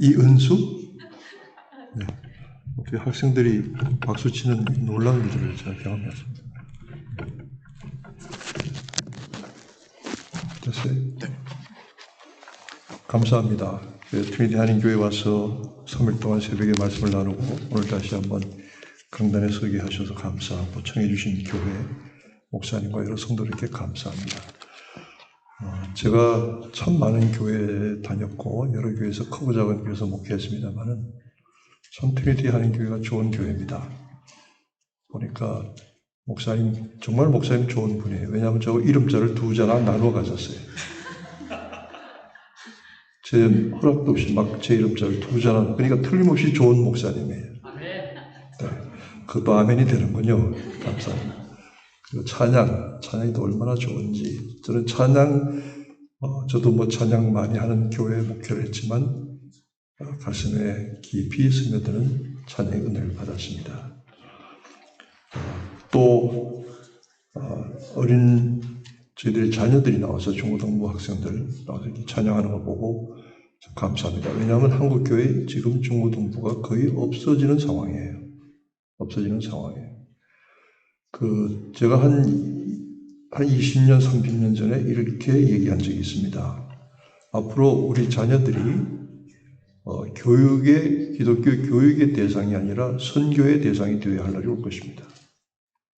이은수? 네. 어떻게 학생들이 박수치는 놀라운 일을 제가 경험했습니다. 됐어요? 네. 감사합니다. 트리니티 한인교회 와서 3일 동안 새벽에 말씀을 나누고 오늘 다시 한번 강단에 서게 하셔서 감사하고 청해 주신 교회 목사님과 여러 성도들께 감사합니다. 제가 참 많은 교회에 다녔고 여러 교회에서 크고 작은 교회에서 목회했습니다만은 참 트리니티 한인교회가 좋은 교회입니다. 보니까 목사님 정말 목사님 좋은 분이에요. 왜냐하면 저 이름자를 2자나 나누어 가졌어요. 제 허락도 없이 막 제 이름자를 2자나, 그러니까 틀림없이 좋은 목사님이에요. 네, 그것도 아멘이 되는군요. 감사합니다. 그리고 찬양이 또 얼마나 좋은지. 저는 저도 뭐 찬양 많이 하는 교회 목회를 했지만 가슴에 깊이 스며드는 찬양의 은혜를 받았습니다. 또 저희들의 자녀들이 나와서 중고등부 학생들 나와서 이렇게 찬양하는 걸 보고 감사합니다. 왜냐하면 한국교회 지금 중고등부가 거의 없어지는 상황이에요. 제가 한 20년, 30년 전에 이렇게 얘기한 적이 있습니다. 앞으로 우리 자녀들이 기독교 교육의 대상이 아니라 선교의 대상이 되어야 할 날이 올 것입니다.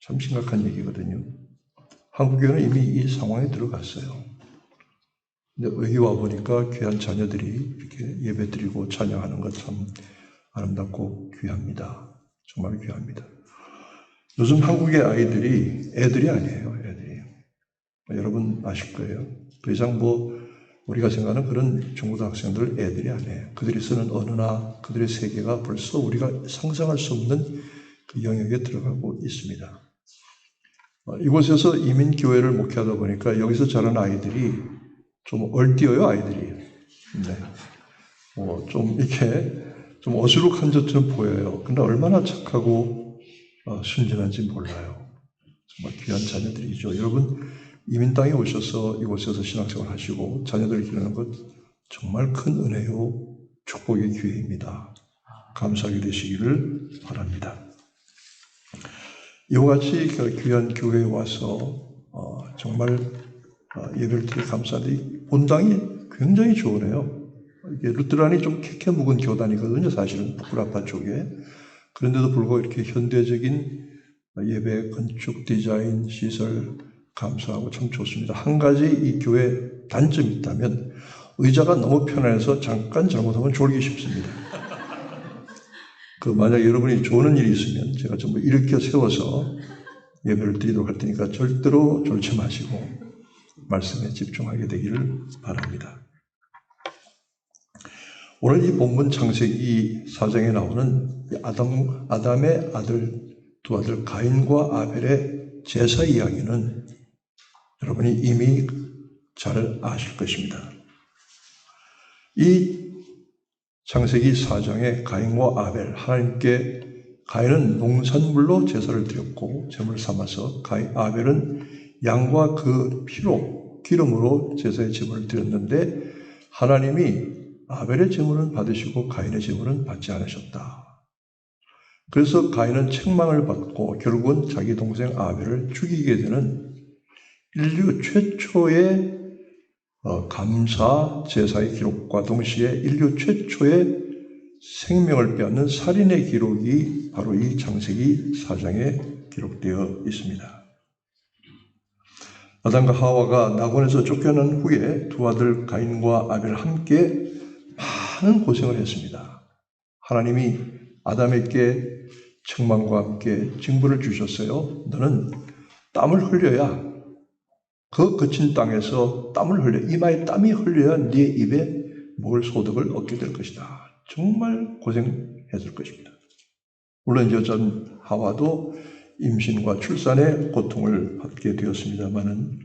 참 심각한 얘기거든요. 한국교회는 이미 이 상황에 들어갔어요. 근데 여기 와보니까 귀한 자녀들이 이렇게 예배드리고 찬양하는 것 참 아름답고 귀합니다. 정말 귀합니다. 요즘 한국의 애들이 아니에요. 여러분 아실 거예요. 더 이상 우리가 생각하는 그런 중고등학생들 애들이 아니에요. 그들이 쓰는 언어나 그들의 세계가 벌써 우리가 상상할 수 없는 그 영역에 들어가고 있습니다. 이곳에서 이민교회를 목회하다 보니까 여기서 자란 아이들이 좀 얼띄어요, 아이들이. 네. 좀 이렇게 좀 어수룩한 것처럼 보여요. 근데 얼마나 착하고 순진한지 몰라요. 정말 귀한 자녀들이죠. 여러분, 이민 땅에 오셔서 이곳에서 신앙생활 하시고 자녀들을 기르는 것 정말 큰 은혜요, 축복의 기회입니다. 감사하게 되시기를 바랍니다. 이와 같이 귀한 교회에 와서 정말 예배를 드리고 감사드리고 본당이 굉장히 좋으네요. 이게 루트란이 좀 캐캐 묵은 교단이거든요. 사실은 북구라파 쪽에. 그런데도 불구하고 이렇게 현대적인 예배 건축 디자인 시설 감사하고 참 좋습니다. 한 가지 이 교회 단점이 있다면 의자가 너무 편해서 잠깐 잘못하면 졸기 쉽습니다. 만약 여러분이 좋은 일이 있으면 제가 전부 일으켜 세워서 예배를 드리도록 할 테니까 절대로 졸지 마시고 말씀에 집중하게 되기를 바랍니다. 오늘 이 본문 창세기 4장에 나오는 아담의 두 아들 가인과 아벨의 제사 이야기는 여러분이 이미 잘 아실 것입니다. 이 창세기 4장에 가인과 아벨, 하나님께 가인은 농산물로 제사를 드렸고 제물을 삼아서 아벨은 양과 그 피로 기름으로 제사의 제물을 드렸는데 하나님이 아벨의 제물은 받으시고 가인의 제물은 받지 않으셨다. 그래서 가인은 책망을 받고 결국은 자기 동생 아벨을 죽이게 되는 인류 최초의 감사 제사의 기록과 동시에 인류 최초의 생명을 빼앗는 살인의 기록이 바로 이 창세기 4장에 기록되어 있습니다. 아담과 하와가 낙원에서 쫓겨난 후에 두 아들 가인과 아벨 함께 많은 고생을 했습니다. 하나님이 아담에게 책망과 함께 징벌을 주셨어요. 너는 땀을 흘려야 그 거친 땅에서 이마에 땀이 흘려야 네 입에 먹을 소득을 얻게 될 것이다. 정말 고생했을 것입니다. 물론 여자 하와도 임신과 출산의 고통을 받게 되었습니다마는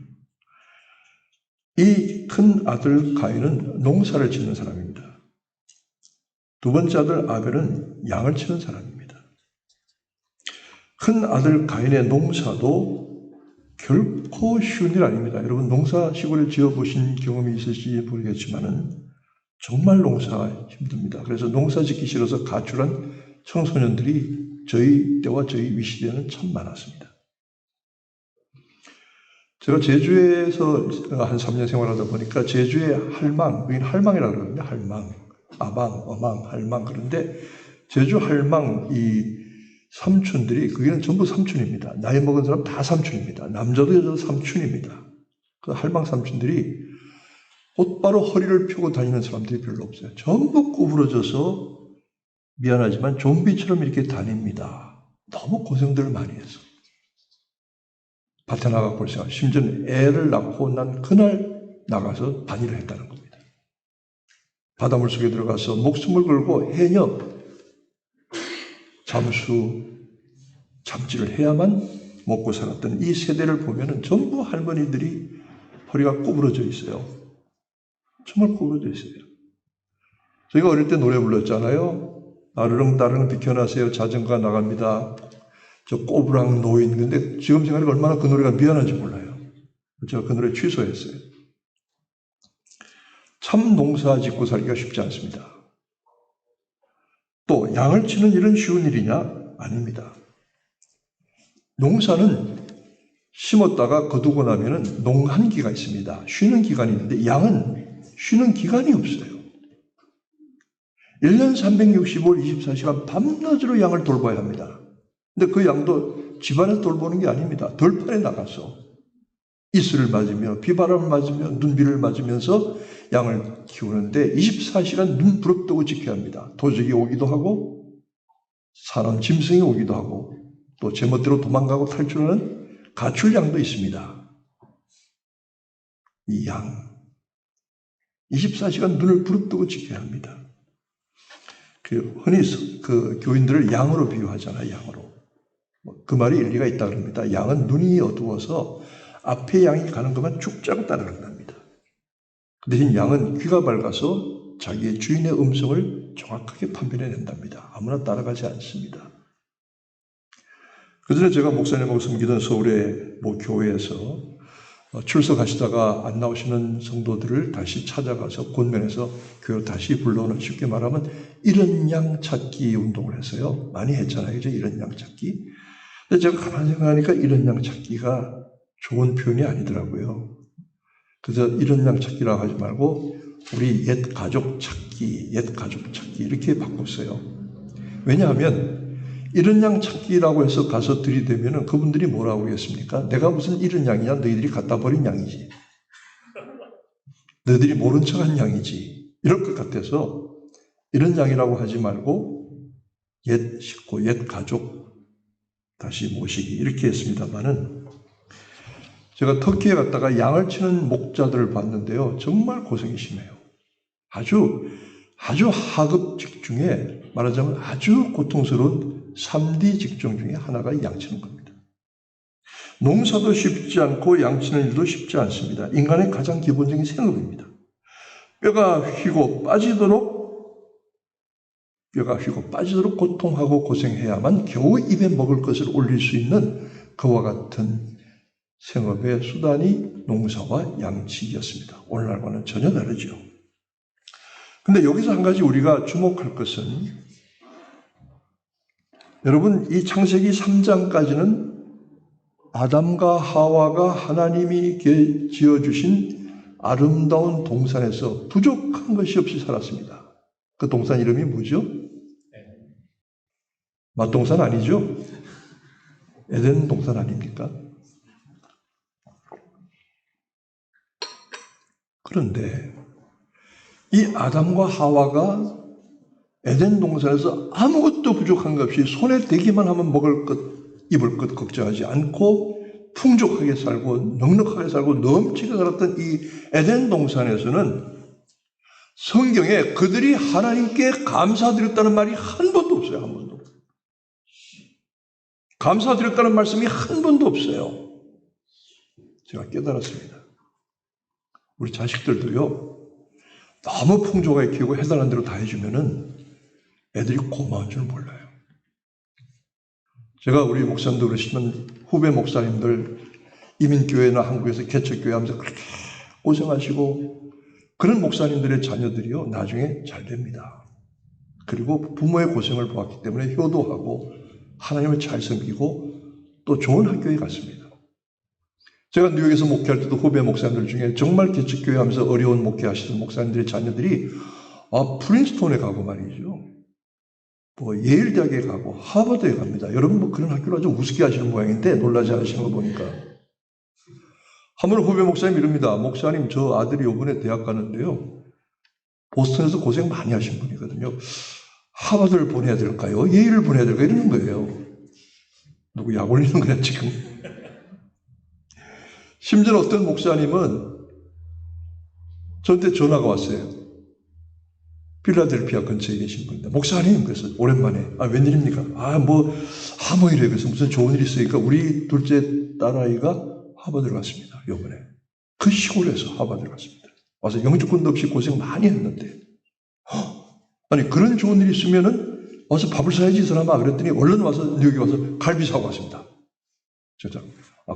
이 큰 아들 가인은 농사를 짓는 사람입니다. 두 번째 아들 아벨은 양을 치는 사람입니다. 큰 아들 가인의 농사도 결코 쉬운 일 아닙니다. 여러분 농사 시골에 지어보신 경험이 있으실지 모르겠지만은 정말 농사가 힘듭니다. 그래서 농사 짓기 싫어서 가출한 청소년들이 저희 때와 저희 위시대는 참 많았습니다. 제가 제주에서 한 3년 생활하다 보니까 제주의 할망, 여기는 할망이라고 그러거든요. 할망, 아방, 어망, 할망. 그런데 제주 할망 이 삼촌들이, 거기는 전부 삼촌입니다. 나이 먹은 사람 다 삼촌입니다. 남자도 여자도 삼촌입니다. 그 할망 삼촌들이 곧바로 허리를 펴고 다니는 사람들이 별로 없어요. 전부 구부러져서 미안하지만 좀비처럼 이렇게 다닙니다. 너무 고생들을 많이 해서. 밭에 나가 볼 생각, 심지어 애를 낳고 난 그날 나가서 반일을 했다는 겁니다. 바닷물 속에 들어가서 목숨을 걸고 해녀, 잠수, 잡지를 해야만 먹고 살았던 이 세대를 보면은 전부 할머니들이 허리가 구부러져 있어요. 정말 구부러져 있어요. 저희가 어릴 때 노래 불렀잖아요. 따르릉 따르릉 비켜나세요. 자전거가 나갑니다. 저 꼬부랑 노인. 근데 지금 생각하니까 얼마나 그 노래가 미안한지 몰라요. 제가 그 노래 취소했어요. 참 농사 짓고 살기가 쉽지 않습니다. 또 양을 치는 일은 쉬운 일이냐? 아닙니다. 농사는 심었다가 거두고 나면은 농한기가 있습니다. 쉬는 기간이 있는데 양은 쉬는 기간이 없어요. 1년 365일 24시간 밤낮으로 양을 돌봐야 합니다. 근데 그 양도 집안에서 돌보는 게 아닙니다. 들판에 나가서 이슬을 맞으며 비바람을 맞으며 눈비를 맞으면서 양을 키우는데 24시간 눈 부릅뜨고 지켜야 합니다. 도적이 오기도 하고 사람 짐승이 오기도 하고 또 제멋대로 도망가고 탈출하는 가출양도 있습니다. 이 양 24시간 눈을 부릅뜨고 지켜야 합니다. 흔히 그 교인들을 양으로 비유하잖아요. 양으로. 그 말이 일리가 있다 그럽니다. 양은 눈이 어두워서 앞에 양이 가는 것만 쭉 짜고 따라간답니다. 그 대신 양은 귀가 밝아서 자기의 주인의 음성을 정확하게 판별해낸답니다. 아무나 따라가지 않습니다. 그전에 제가 목사님하고 섬기던 서울의 모 교회에서 출석하시다가 안 나오시는 성도들을 다시 찾아가서 권면해서 교회로 다시 불러오는, 쉽게 말하면 이런 양 찾기 운동을 했어요. 많이 했잖아요. 이제 이런 양 찾기. 근데 제가 가만히 생각하니까 이런 양 찾기가 좋은 표현이 아니더라고요. 그래서 이런 양 찾기라고 하지 말고 우리 옛 가족 찾기, 옛 가족 찾기 이렇게 바꿨어요. 왜냐하면 이런 양 찾기라고 해서 가서 들이대면은 그분들이 뭐라고 하겠습니까? 내가 무슨 이런 양이냐? 너희들이 갖다 버린 양이지. 너희들이 모른 척한 양이지. 이럴 것 같아서 이런 양이라고 하지 말고 옛 식구, 옛 가족 다시 모시기 이렇게 했습니다만은, 제가 터키에 갔다가 양을 치는 목자들을 봤는데요. 정말 고생이 심해요. 아주 하급 직중에, 말하자면 아주 고통스러운 3D 직종 중에 하나가 양치는 겁니다. 농사도 쉽지 않고 양치는 일도 쉽지 않습니다. 인간의 가장 기본적인 생업입니다. 뼈가 휘고 빠지도록 고통하고 고생해야만 겨우 입에 먹을 것을 올릴 수 있는 그와 같은 생업의 수단이 농사와 양치기였습니다. 오늘날과는 전혀 다르죠. 근데 여기서 한 가지 우리가 주목할 것은, 여러분, 이 창세기 3장까지는 아담과 하와가 하나님이 지어주신 아름다운 동산에서 부족한 것이 없이 살았습니다. 그 동산 이름이 뭐죠? 맛동산 아니죠? 에덴 동산 아닙니까? 그런데 이 아담과 하와가 에덴 동산에서 아무것도 부족한 것 없이 손에 대기만 하면 먹을 것, 입을 것 걱정하지 않고 풍족하게 살고 넉넉하게 살고 넘치게 살았던 이 에덴 동산에서는 성경에 그들이 하나님께 감사드렸다는 말이 한 번도 없어요. 한 번도. 감사드렸다는 말씀이 한 번도 없어요. 제가 깨달았습니다. 우리 자식들도요, 너무 풍족하게 키우고 해달라는 대로 다 해주면은 애들이 고마운 줄 몰라요. 제가 우리 목사님도 그러시지만 후배 목사님들 이민교회나 한국에서 개척교회 하면서 그렇게 고생하시고 그런 목사님들의 자녀들이요, 나중에 잘 됩니다. 그리고 부모의 고생을 보았기 때문에 효도하고 하나님을 잘 섬기고 또 좋은 학교에 갔습니다. 제가 뉴욕에서 목회할 때도 후배 목사님들 중에 정말 개척교회 하면서 어려운 목회하시던 목사님들의 자녀들이 프린스톤에 가고 말이죠. 예일 대학에 가고 하버드에 갑니다. 여러분 그런 학교를 아주 우습게 하시는 모양인데 놀라지 않으시는 거 보니까. 한번 후배 목사님 이럽니다. 목사님 저 아들이 이번에 대학 가는데요. 보스턴에서 고생 많이 하신 분이거든요. 하버드를 보내야 될까요? 예일을 보내야 될까요? 이러는 거예요. 누구 약 올리는 거야 지금. 심지어 어떤 목사님은 저한테 전화가 왔어요. 필라델피아 근처에 계신 분인데 목사님 그래서 오랜만에 웬일입니까? 이래 그래서 무슨 좋은 일이 있으니까 우리 둘째 딸아이가 하버드를 갔습니다. 요번에 그 시골에서 하버드를 갔습니다. 와서 영주권도 없이 고생 많이 했는데 아니 그런 좋은 일이 있으면은 와서 밥을 사야지 이 사람아 그랬더니 얼른 와서 뉴욕에 와서 갈비 사고 왔습니다. 진짜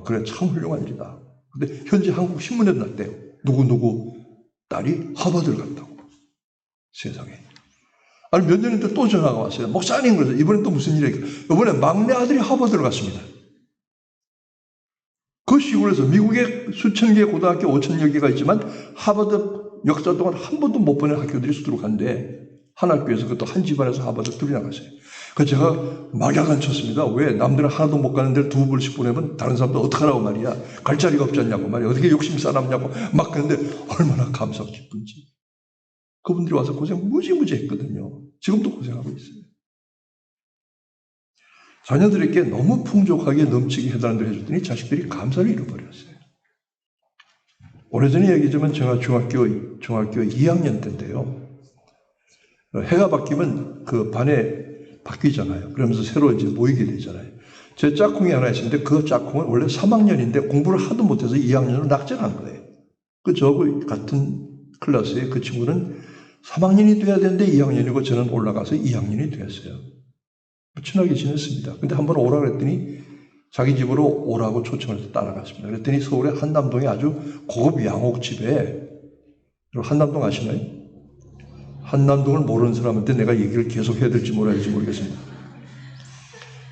그래 참 훌륭한 일이다. 근데 현재 한국 신문에도 났대요. 누구 딸이 하버드를 갔다고. 세상에. 아니 몇 년인데 또 전화가 왔어요. 목사님 그래서 이번엔 또 무슨 일이에요? 이번에 막내 아들이 하버드를 갔습니다. 그 시골에서 미국에 수천 개의 고등학교 5천여 개가 있지만 하버드 역사 동안 한 번도 못 보낸 학교들이 수두룩 한데 한 학교에서 그것도 한 집안에서 하버드 둘이 나갔어요. 그래서 제가 막야간 쳤습니다. 왜? 남들은 하나도 못 가는 데를 두 번씩 보내면 다른 사람들 어떡하라고 말이야. 갈 자리가 없지 않냐고 말이야. 어떻게 욕심 싸남냐고 막 그런데 얼마나 감사하고 기쁜지. 그분들이 와서 고생 무지무지 했거든요. 지금도 고생하고 있어요. 자녀들에게 너무 풍족하게 넘치게 해달라는 대로 해줬더니 자식들이 감사를 잃어버렸어요. 오래전에 얘기지만 제가 중학교 2학년 때인데요. 해가 바뀌면 그 반에 바뀌잖아요. 그러면서 새로 이제 모이게 되잖아요. 제 짝꿍이 하나 있었는데 그 짝꿍은 원래 3학년인데 공부를 하도 못해서 2학년으로 낙제한 거예요. 저하고 같은 클래스에 그 친구는 3학년이 돼야 되는데 2학년이고 저는 올라가서 2학년이 됐어요. 친하게 지냈습니다. 근데 한번 오라 그랬더니 자기 집으로 오라고 초청을 해서 따라갔습니다. 그랬더니 서울의 한남동에 아주 고급 양옥집에, 한남동 아시나요? 한남동을 모르는 사람한테 내가 얘기를 계속 해야 될지 말아야 될지 모르겠습니다.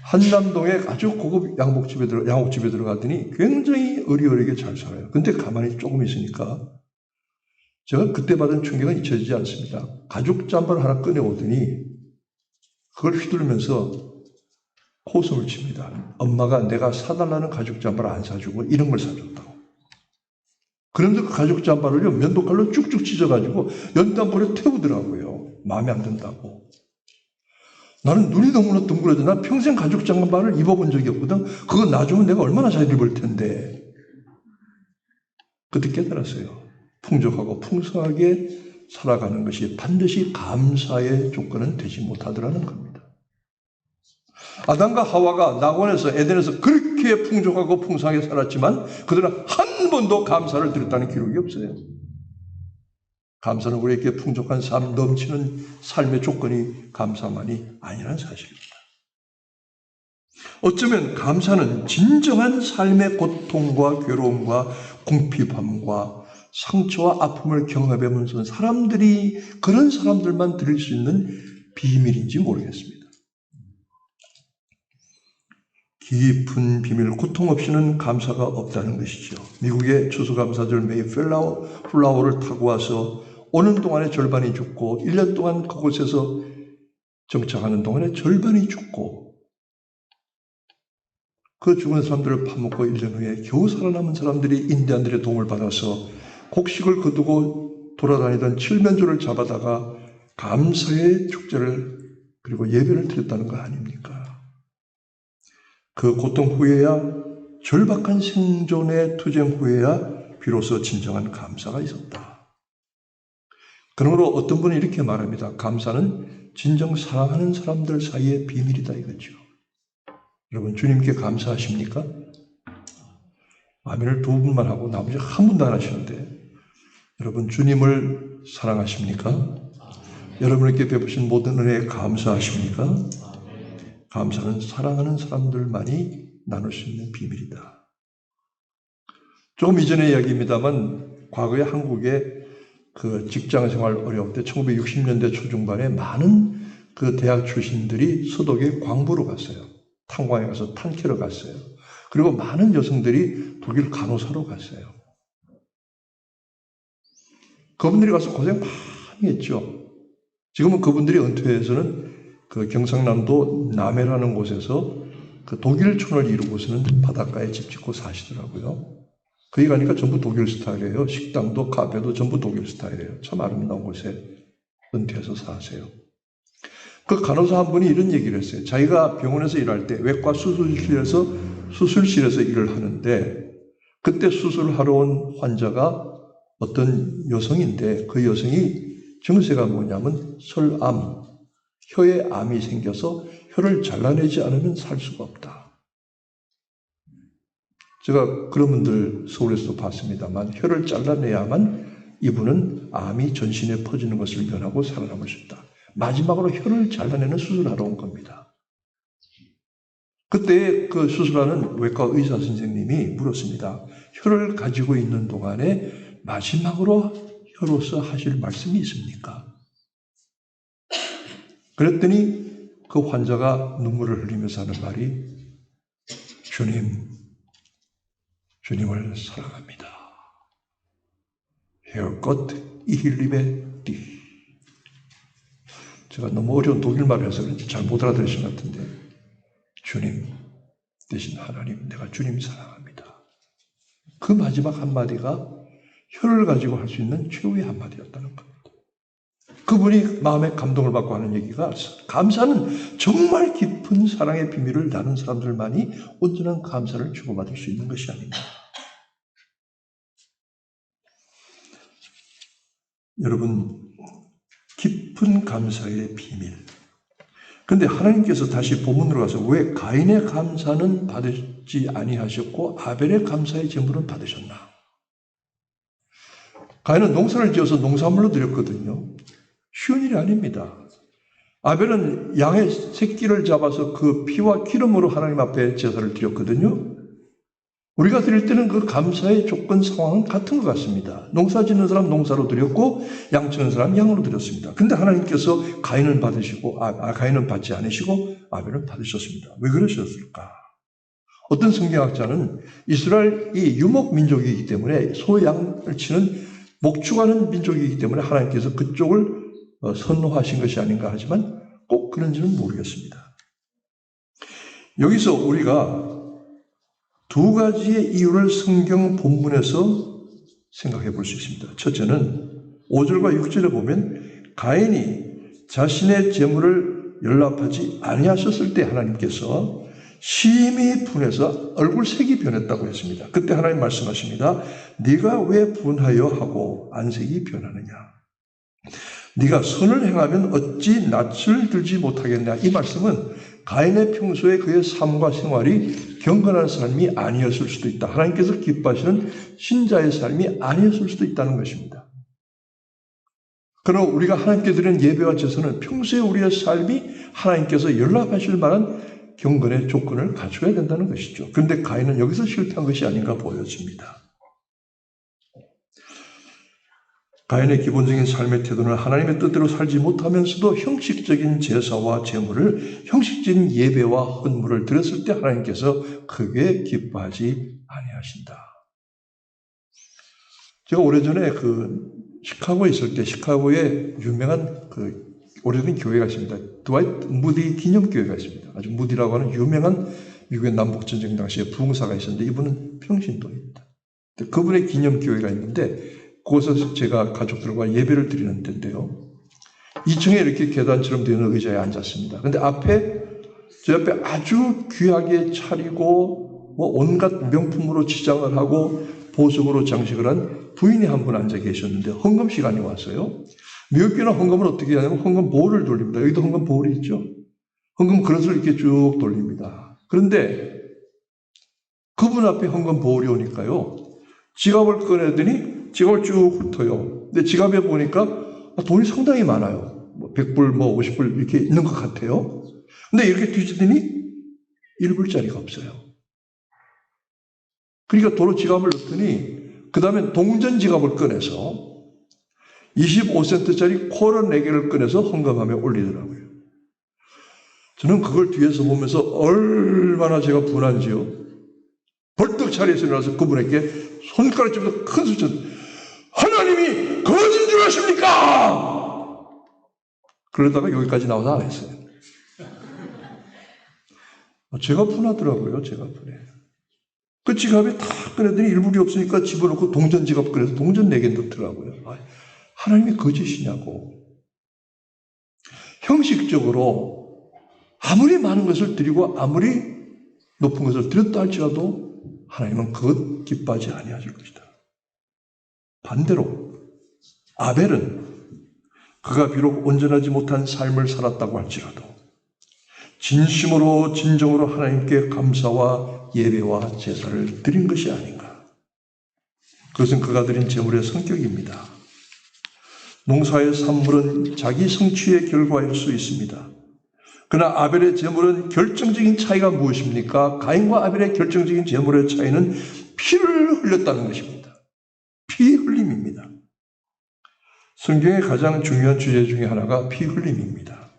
한남동에 아주 고급 양옥집에 들어갔더니 굉장히 의리어리게 잘 살아요. 근데 가만히 조금 있으니까 제가 그때 받은 충격은 잊혀지지 않습니다. 가죽 잠바를 하나 꺼내오더니 그걸 휘두르면서 코웃음을 칩니다. 엄마가 내가 사달라는 가죽 잠바를 안 사주고 이런 걸 사줬다고. 그런데 그 가죽 잠바를요 면도칼로 쭉쭉 찢어가지고 연탄불에 태우더라고요. 마음에 안 든다고. 나는 눈이 너무나 둥그러져. 난 평생 가죽 잠바를 입어본 적이 없거든. 그거 놔주면 내가 얼마나 잘 입을 텐데. 그때 깨달았어요. 풍족하고 풍성하게 살아가는 것이 반드시 감사의 조건은 되지 못하더라는 겁니다. 아담과 하와가 낙원에서 에덴에서 그렇게 풍족하고 풍성하게 살았지만 그들은 한 번도 감사를 드렸다는 기록이 없어요. 감사는 우리에게 풍족한 삶, 넘치는 삶의 조건이 감사만이 아니라는 사실입니다. 어쩌면 감사는 진정한 삶의 고통과 괴로움과 궁핍함과 상처와 아픔을 경험해보면서 그런 사람들만 드릴 수 있는 비밀인지 모르겠습니다. 깊은 비밀, 고통 없이는 감사가 없다는 것이죠. 미국의 추수감사절 메이플라워를 타고 와서 오는 동안에 절반이 죽고 1년 동안 그곳에서 정착하는 동안에 절반이 죽고 그 죽은 사람들을 파먹고 1년 후에 겨우 살아남은 사람들이 인디안들의 도움을 받아서 곡식을 거두고 돌아다니던 칠면조를 잡아다가 감사의 축제를 그리고 예배를 드렸다는 거 아닙니까? 그 고통 후에야 절박한 생존의 투쟁 후에야 비로소 진정한 감사가 있었다. 그러므로 어떤 분은 이렇게 말합니다. 감사는 진정 사랑하는 사람들 사이의 비밀이다 이거죠. 여러분 주님께 감사하십니까? 아멘을 두 분만 하고 나머지 한 분도 안 하시는데 여러분 주님을 사랑하십니까? 여러분에게 베푸신 모든 은혜에 감사하십니까? 감사는 사랑하는 사람들만이 나눌 수 있는 비밀이다. 조금 이전의 이야기입니다만 과거에 한국에 그 직장 생활 어려울 때 1960년대 초중반에 많은 그 대학 출신들이 서독에 광부로 갔어요. 탄광에 가서 탄 캐러 갔어요. 그리고 많은 여성들이 독일 간호사로 갔어요. 그분들이 가서 고생 많이 했죠. 지금은 그분들이 은퇴해서는 그 경상남도 남해라는 곳에서 그 독일촌을 이루고서는 바닷가에 집 짓고 사시더라고요. 거기 가니까 전부 독일 스타일이에요. 식당도 카페도 전부 독일 스타일이에요. 참 아름다운 곳에 은퇴해서 사세요. 그 간호사 한 분이 이런 얘기를 했어요. 자기가 병원에서 일할 때 외과 수술실에서 일을 하는데 그때 수술하러 온 환자가 어떤 여성인데 그 여성이 증세가 뭐냐면 설암, 혀에 암이 생겨서 혀를 잘라내지 않으면 살 수가 없다. 제가 그런 분들 서울에서도 봤습니다만 혀를 잘라내야만 이분은 암이 전신에 퍼지는 것을 면하고 살아남을 수 있다. 마지막으로 혀를 잘라내는 수술하러 온 겁니다. 그때 그 수술하는 외과 의사 선생님이 물었습니다. 혀를 가지고 있는 동안에 마지막으로 혀로서 하실 말씀이 있습니까? 그랬더니 그 환자가 눈물을 흘리면서 하는 말이 주님을 사랑합니다. 혀껏 이힐리베 띠. 제가 너무 어려운 독일말을 해서 그런지 잘 못 알아들으신 것 같은데 주님 대신 하나님, 내가 주님 사랑합니다. 그 마지막 한마디가 혀를 가지고 할 수 있는 최후의 한마디였다는 겁니다. 그분이 마음에 감동을 받고 하는 얘기가 감사는 정말 깊은 사랑의 비밀을 나눈 사람들만이 온전한 감사를 주고받을 수 있는 것이 아닌가. 여러분, 깊은 감사의 비밀. 그런데 하나님께서 다시 본문으로 가서 왜 가인의 감사는 받지 아니하셨고 아벨의 감사의 제물은 받으셨나? 가인은 농사를 지어서 농산물로 드렸거든요. 쉬운 일이 아닙니다. 아벨은 양의 새끼를 잡아서 그 피와 기름으로 하나님 앞에 제사를 드렸거든요. 우리가 드릴 때는 그 감사의 조건 상황은 같은 것 같습니다. 농사 짓는 사람 농사로 드렸고 양 치는 사람 양으로 드렸습니다. 그런데 하나님께서 가인은 받으시고 가인은 받지 않으시고 아벨은 받으셨습니다. 왜 그러셨을까? 어떤 성경학자는 이스라엘이 유목 민족이기 때문에 소양을 치는 목축하는 민족이기 때문에 하나님께서 그쪽을 선호하신 것이 아닌가 하지만 꼭 그런지는 모르겠습니다. 여기서 우리가 두 가지의 이유를 성경 본문에서 생각해 볼 수 있습니다. 첫째는 5절과 6절에 보면 가인이 자신의 재물을 연락하지 아니하셨을 때 하나님께서 심히 분해서 얼굴 색이 변했다고 했습니다. 그때 하나님 말씀하십니다. 네가 왜 분하여 하고 안색이 변하느냐? 네가 선을 행하면 어찌 낯을 들지 못하겠냐? 이 말씀은 가인의 평소에 그의 삶과 생활이 경건한 삶이 아니었을 수도 있다. 하나님께서 기뻐하시는 신자의 삶이 아니었을 수도 있다는 것입니다. 그러나 우리가 하나님께 드리는 예배와 제사는 평소에 우리의 삶이 하나님께서 연락하실 만한 경건의 조건을 갖춰야 된다는 것이죠. 그런데 가인은 여기서 실패한 것이 아닌가 보여집니다. 가인의 기본적인 삶의 태도는 하나님의 뜻대로 살지 못하면서도 형식적인 제사와 제물을 형식적인 예배와 헌물을 드렸을 때 하나님께서 크게 기뻐하지 아니하신다. 제가 오래전에 시카고에 있을 때 시카고에 유명한 오래된 교회가 있습니다. 드와이트 무디 기념교회가 있습니다. 아주 무디라고 하는 유명한 미국의 남북전쟁 당시에 부흥사가 있었는데 이분은 평신도입니다. 그분의 기념교회가 있는데 그곳에서 제가 가족들과 예배를 드리는 데인데요. 2층에 이렇게 계단처럼 되어 있는 의자에 앉았습니다. 그런데 제 앞에 아주 귀하게 차리고 온갖 명품으로 치장을 하고 보석으로 장식을 한 부인이 한 분 앉아 계셨는데 헌금 시간이 왔어요. 미국 교회는 헌금을 어떻게 하냐면 헌금 보울을 돌립니다. 여기도 헌금 보울이 있죠. 헌금 그릇을 이렇게 쭉 돌립니다. 그런데 그분 앞에 헌금 보울이 오니까요. 지갑을 꺼내더니 지갑을 쭉 훑어요. 근데 지갑에 보니까 돈이 상당히 많아요. 100불, 50불 이렇게 있는 것 같아요. 근데 이렇게 뒤지더니 1불짜리가 없어요. 그러니까 도로 지갑을 넣더니 그 다음에 동전 지갑을 꺼내서 25센트짜리 콜라 4개를 꺼내서 헌금함에 올리더라고요. 저는 그걸 뒤에서 보면서 얼마나 제가 분한지요. 벌떡 차려서 일어나서 그분에게 손가락질로 큰 소리쳐, 하나님이 거짓인 줄 아십니까? 그러다가 여기까지 나와서 안 했어요. 제가 분하더라고요. 제가 분해. 그 지갑에 다 꺼내더니 일부리 없으니까 집어넣고 동전 지갑 꺼내서 동전 4개 넣더라고요. 하나님이 거짓이냐고. 형식적으로 아무리 많은 것을 드리고 아무리 높은 것을 드렸다 할지라도 하나님은 그것 기뻐하지 아니하실 것이다. 반대로 아벨은 그가 비록 온전하지 못한 삶을 살았다고 할지라도 진심으로 진정으로 하나님께 감사와 예배와 제사를 드린 것이 아닌가. 그것은 그가 드린 제물의 성격입니다. 농사의 산물은 자기 성취의 결과일 수 있습니다. 그러나 아벨의 제물은 결정적인 차이가 무엇입니까? 가인과 아벨의 결정적인 제물의 차이는 피를 흘렸다는 것입니다. 피 흘림입니다. 성경의 가장 중요한 주제 중에 하나가 피 흘림입니다.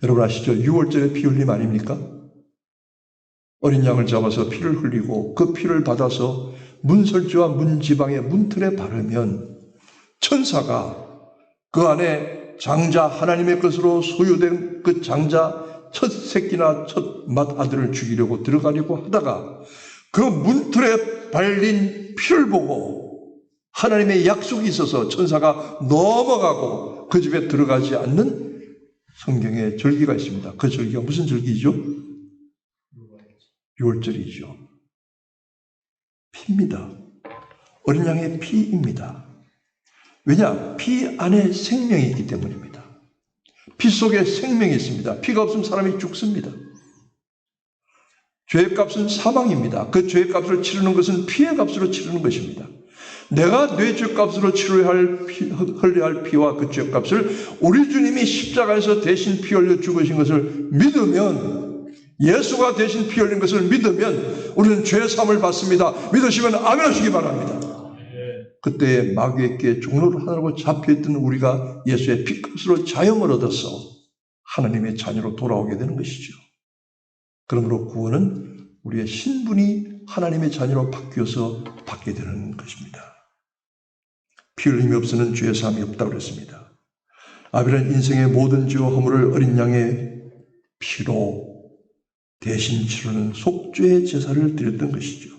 여러분 아시죠? 6월절에 피 흘림 아닙니까? 어린 양을 잡아서 피를 흘리고 그 피를 받아서 문설주와 문지방의 문틀에 바르면 천사가 그 안에 장자 하나님의 것으로 소유된 그 장자 첫 새끼나 첫 맏아들을 죽이려고 들어가려고 하다가 그 문틀에 발린 피를 보고 하나님의 약속이 있어서 천사가 넘어가고 그 집에 들어가지 않는 성경에 절기가 있습니다. 그 절기가 무슨 절기죠? 6월절이죠. 피입니다. 어린 양의 피입니다. 왜냐? 피 안에 생명이 있기 때문입니다. 피 속에 생명이 있습니다. 피가 없으면 사람이 죽습니다. 죄의 값은 사망입니다. 그 죄의 값을 치르는 것은 피의 값으로 치르는 것입니다. 내가 내 죄값으로 흘려야 할 피와 그 죄값을 우리 주님이 십자가에서 대신 피 흘려 죽으신 것을 믿으면, 예수가 대신 피 흘린 것을 믿으면 우리는 죄사함을 받습니다. 믿으시면 아멘 하시기 바랍니다. 그때 마귀에게 종로를 하라고 잡혀있던 우리가 예수의 피값으로 자영을 얻어서 하나님의 자녀로 돌아오게 되는 것이죠. 그러므로 구원은 우리의 신분이 하나님의 자녀로 바뀌어서 받게 되는 것입니다. 피 흘림이 없으면 죄 사함이 없다고 그랬습니다. 아벨은 인생의 모든 죄와 허물을 어린 양의 피로 대신 치르는 속죄의 제사를 드렸던 것이죠.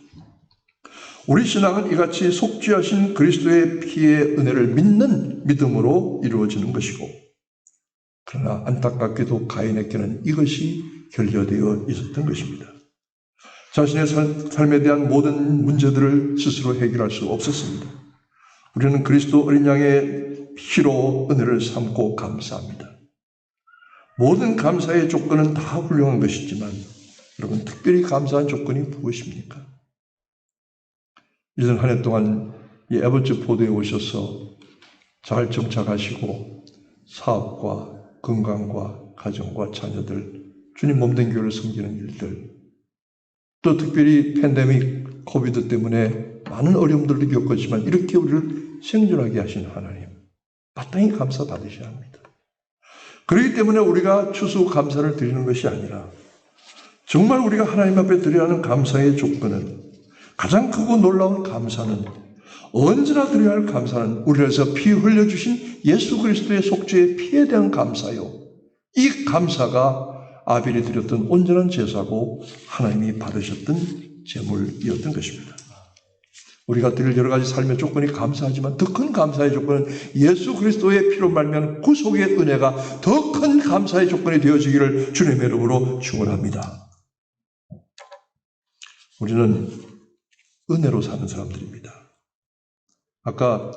우리 신앙은 이같이 속죄하신 그리스도의 피의 은혜를 믿는 믿음으로 이루어지는 것이고, 그러나 안타깝게도 가인에게는 이것이 결여되어 있었던 것입니다. 자신의 삶에 대한 모든 문제들을 스스로 해결할 수 없었습니다. 우리는 그리스도 어린 양의 피로 은혜를 삼고 감사합니다. 모든 감사의 조건은 다 훌륭한 것이지만 여러분, 특별히 감사한 조건이 무엇입니까? 1년 한 해 동안 이 에버츠 포드에 오셔서 잘 정착하시고 사업과 건강과 가정과 자녀들, 주님 몸된 교회를 섬기는 일들, 또 특별히 팬데믹 코비드 때문에 많은 어려움들도 겪었지만 이렇게 우리를 생존하게 하신 하나님, 마땅히 감사 받으셔야 합니다. 그렇기 때문에 우리가 추수 감사를 드리는 것이 아니라 정말 우리가 하나님 앞에 드려야 하는 감사의 조건은, 가장 크고 놀라운 감사는, 언제나 드려야 할 감사는 우리를 위해서 피 흘려주신 예수 그리스도의 속죄의 피에 대한 감사요. 이 감사가 아벨이 드렸던 온전한 제사고 하나님이 받으셨던 제물이었던 것입니다. 우리가 드릴 여러 가지 삶의 조건이 감사하지만 더 큰 감사의 조건은 예수 그리스도의 피로 말미암은 구속의 은혜가 더 큰 감사의 조건이 되어지기를 주님의 이름으로 축원합니다. 우리는 은혜로 사는 사람들입니다. 아까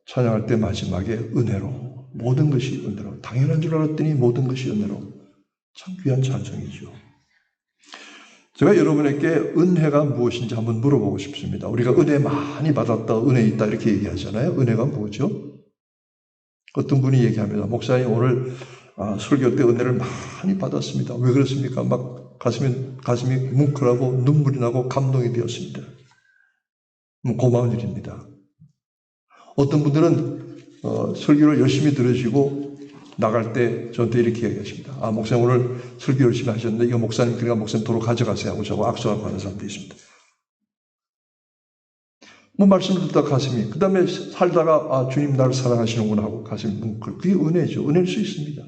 찬양할 때 마지막에 은혜로, 모든 것이 은혜로, 당연한 줄 알았더니 모든 것이 은혜로, 참 귀한 찬송이죠. 제가 여러분에게 은혜가 무엇인지 한번 물어보고 싶습니다. 우리가 은혜 많이 받았다, 은혜 있다 이렇게 얘기하잖아요. 은혜가 뭐죠? 어떤 분이 얘기합니다. 목사님 오늘 설교 때 은혜를 많이 받았습니다. 왜 그렇습니까? 막 가슴이 뭉클하고 눈물이 나고 감동이 되었습니다. 고마운 일입니다. 어떤 분들은 설교를 열심히 들으시고 나갈 때 저한테 이렇게 이야기하십니다. 아, 목사님 오늘 설교 열심히 하셨는데 이거 목사님 그러니까 목사님 도로 가져가세요 하고 저하고 악수하고 하는 사람도 있습니다. 뭐 말씀 듣다 가슴이 그 다음에 살다가 아, 주님 나를 사랑하시는구나 하고 가슴이 뭉클. 그게 은혜죠. 은혜일 수 있습니다.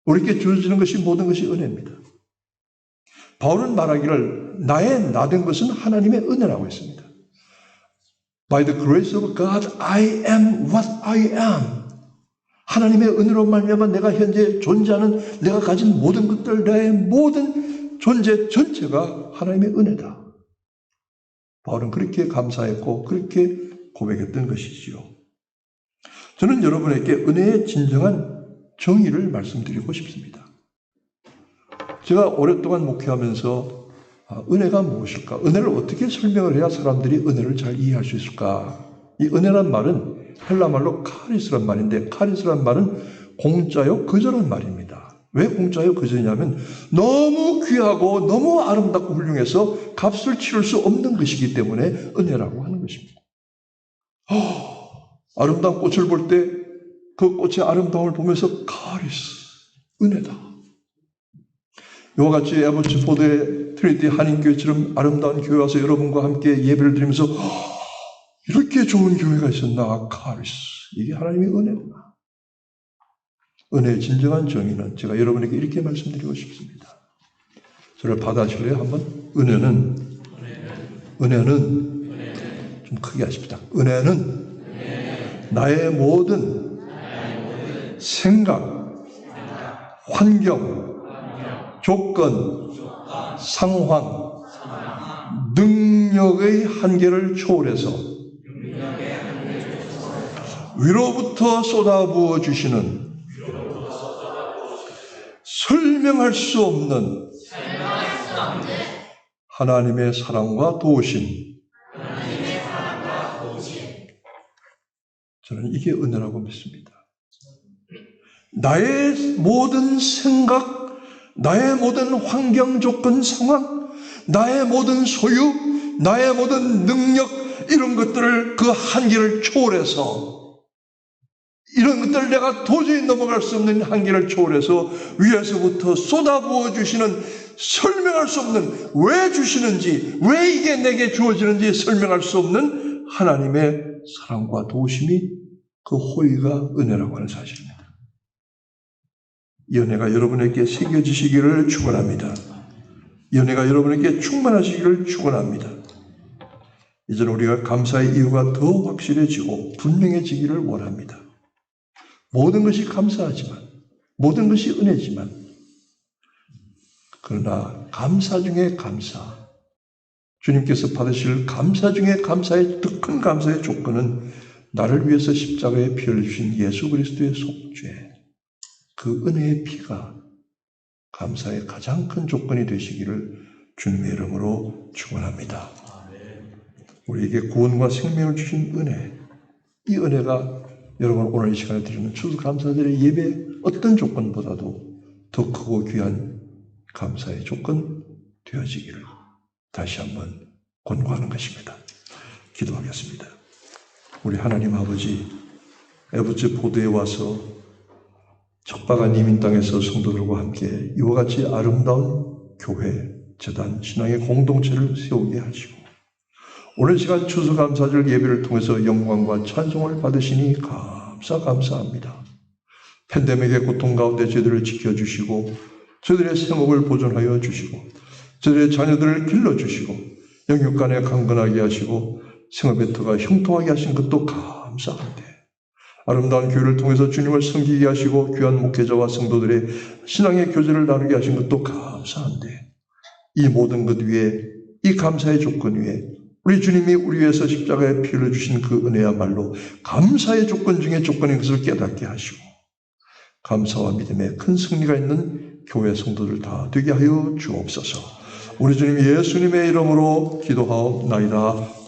우리에게 주어지는 것이 모든 것이 은혜입니다. 바울은 말하기를 나의 나된 것은 하나님의 은혜라고 했습니다. By the grace of God, I am what I am. 하나님의 은혜로 말미암아 내가 현재 존재하는 내가 가진 모든 것들, 나의 모든 존재 전체가 하나님의 은혜다. 바울은 그렇게 감사했고 그렇게 고백했던 것이지요. 저는 여러분에게 은혜의 진정한 정의를 말씀드리고 싶습니다. 제가 오랫동안 목회하면서 은혜가 무엇일까? 은혜를 어떻게 설명을 해야 사람들이 은혜를 잘 이해할 수 있을까? 이 은혜란 말은 헬라말로 카리스란 말인데 카리스란 말은 공짜요 거저란 말입니다. 왜 공짜요 거저냐면 너무 귀하고 너무 아름답고 훌륭해서 값을 치를 수 없는 것이기 때문에 은혜라고 하는 것입니다. 아름다운 꽃을 볼 때 그 꽃의 아름다움을 보면서 카리스, 은혜다. 이와 같이 에버츠포드의 트리니티 한인교회처럼 아름다운 교회 와서 여러분과 함께 예배를 드리면서 이렇게 좋은 교회가 있었나 카리스. 이게 하나님의 은혜구나. 은혜의 진정한 정의는 제가 여러분에게 이렇게 말씀드리고 싶습니다. 저를 받아주실래요? 한번? 은혜는 좀 크게 하십시다. 은혜는 나의 모든 생각, 환경, 조건, 상황, 능력의 한계를 초월해서 위로부터 쏟아부어 주시는 설명할 수 없는 하나님의 사랑과 도우심. 저는 이게 은혜라고 믿습니다. 나의 모든 생각, 나의 모든 환경, 조건, 상황, 나의 모든 소유, 나의 모든 능력, 이런 것들을 그 한계를 초월해서 이런 것들을 내가 도저히 넘어갈 수 없는 한계를 초월해서 위에서부터 쏟아부어 주시는 설명할 수 없는 왜 주시는지 왜 이게 내게 주어지는지 설명할 수 없는 하나님의 사랑과 도우심이 그 호의가 은혜라고 하는 사실입니다. 이 은혜가 여러분에게 새겨지시기를 축원합니다. 이 은혜가 여러분에게 충만하시기를 축원합니다. 이제는 우리가 감사의 이유가 더 확실해지고 분명해지기를 원합니다. 모든 것이 감사하지만 모든 것이 은혜지만 그러나 감사 중에 감사, 주님께서 받으실 감사 중에 감사의 더 큰 감사의 조건은 나를 위해서 십자가에 피 흘리신 예수 그리스도의 속죄, 그 은혜의 피가 감사의 가장 큰 조건이 되시기를 주님의 이름으로 축원합니다. 우리에게 구원과 생명을 주신 은혜, 이 은혜가 여러분 오늘 이 시간에 드리는 추수감사절의 예배 어떤 조건보다도 더 크고 귀한 감사의 조건 되어지기를 다시 한번 권고하는 것입니다. 기도하겠습니다. 우리 하나님 아버지, 에버츠포드에 와서 척박한 이민 땅에서 성도들과 함께 이와 같이 아름다운 교회, 재단, 신앙의 공동체를 세우게 하시고 오늘 시간 추수감사절 예배를 통해서 영광과 찬송을 받으시니 감사합니다. 팬데믹의 고통 가운데 저희들을 지켜주시고 저희들의 생업을 보존하여 주시고 저희들의 자녀들을 길러주시고 영육간에 강건하게 하시고 생업의 터가 형통하게 하신 것도 감사한데 아름다운 교회를 통해서 주님을 섬기게 하시고 귀한 목회자와 성도들의 신앙의 교제를 나누게 하신 것도 감사한데 이 모든 것 위에 이 감사의 조건 위에 우리 주님이 우리 위해서 십자가에 피 흘려주신 그 은혜야말로 감사의 조건 중에 조건인 것을 깨닫게 하시고 감사와 믿음에 큰 승리가 있는 교회 성도들 다 되게 하여 주옵소서. 우리 주님 예수님의 이름으로 기도하옵나이다.